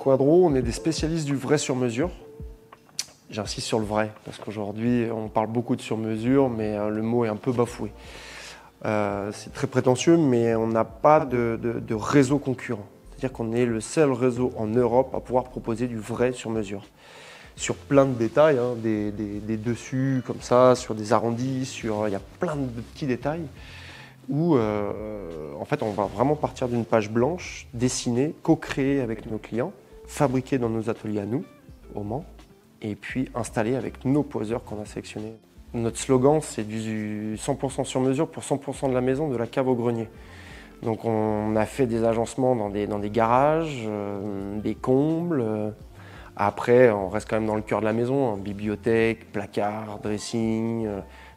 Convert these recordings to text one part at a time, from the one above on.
Quadro, on est des spécialistes du vrai sur mesure. J'insiste sur le vrai, parce qu'aujourd'hui, on parle beaucoup de sur-mesure, mais le mot est un peu bafoué. C'est très prétentieux, mais on n'a pas de réseau concurrent. C'est-à-dire qu'on est le seul réseau en Europe à pouvoir proposer du vrai sur-mesure. Sur plein de détails, hein, des dessus comme ça, sur des arrondis, il y a plein de petits détails où en fait on va vraiment partir d'une page blanche, dessinée, co-créée avec nos clients, fabriquée dans nos ateliers à nous, au Mans, et puis installée avec nos poseurs qu'on a sélectionnés. Notre slogan, c'est du 100% sur mesure pour 100% de la maison, de la cave au grenier. Donc on a fait des agencements dans des garages, des combles. Après, on reste quand même dans le cœur de la maison, hein, bibliothèque, placard, dressing,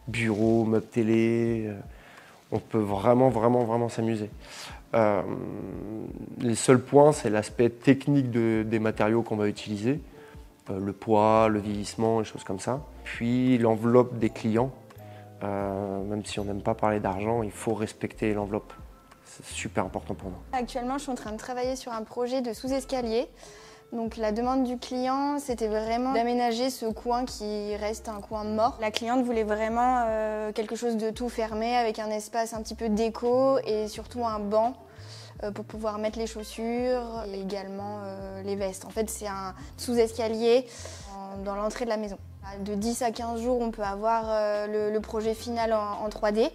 bureau, meubles télé. On peut vraiment s'amuser. Les seuls points, c'est l'aspect technique des matériaux qu'on va utiliser. Le poids, le vieillissement, les choses comme ça. Puis l'enveloppe des clients. Même si on n'aime pas parler d'argent, il faut respecter l'enveloppe. C'est super important pour nous. Actuellement, je suis en train de travailler sur un projet de sous-escalier. Donc la demande du client, c'était vraiment d'aménager ce coin qui reste un coin mort. La cliente voulait vraiment quelque chose de tout fermé avec un espace un petit peu déco et surtout un banc pour pouvoir mettre les chaussures et également les vestes. En fait, c'est un sous-escalier dans l'entrée de la maison. De 10 à 15 jours, on peut avoir le projet final en 3D.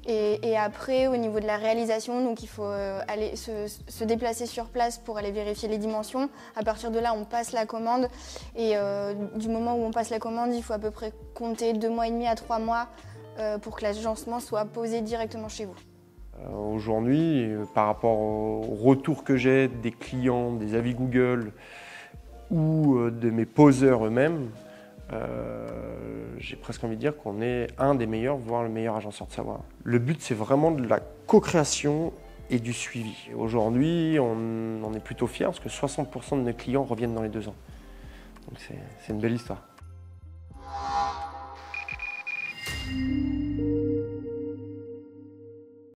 Et après, au niveau de la réalisation, donc il faut aller se déplacer sur place pour aller vérifier les dimensions. À partir de là, on passe la commande. Et du moment où on passe la commande, il faut à peu près compter 2 mois et demi à 3 mois pour que l'agencement soit posé directement chez vous. Aujourd'hui, par rapport au retour que j'ai des clients, des avis Google ou de mes poseurs eux-mêmes, j'ai presque envie de dire qu'on est un des meilleurs, voire le meilleur agenceur de Savoie. Le but, c'est vraiment de la co-création et du suivi. Aujourd'hui, on est plutôt fiers parce que 60% de nos clients reviennent dans les 2 ans. Donc c'est une belle histoire.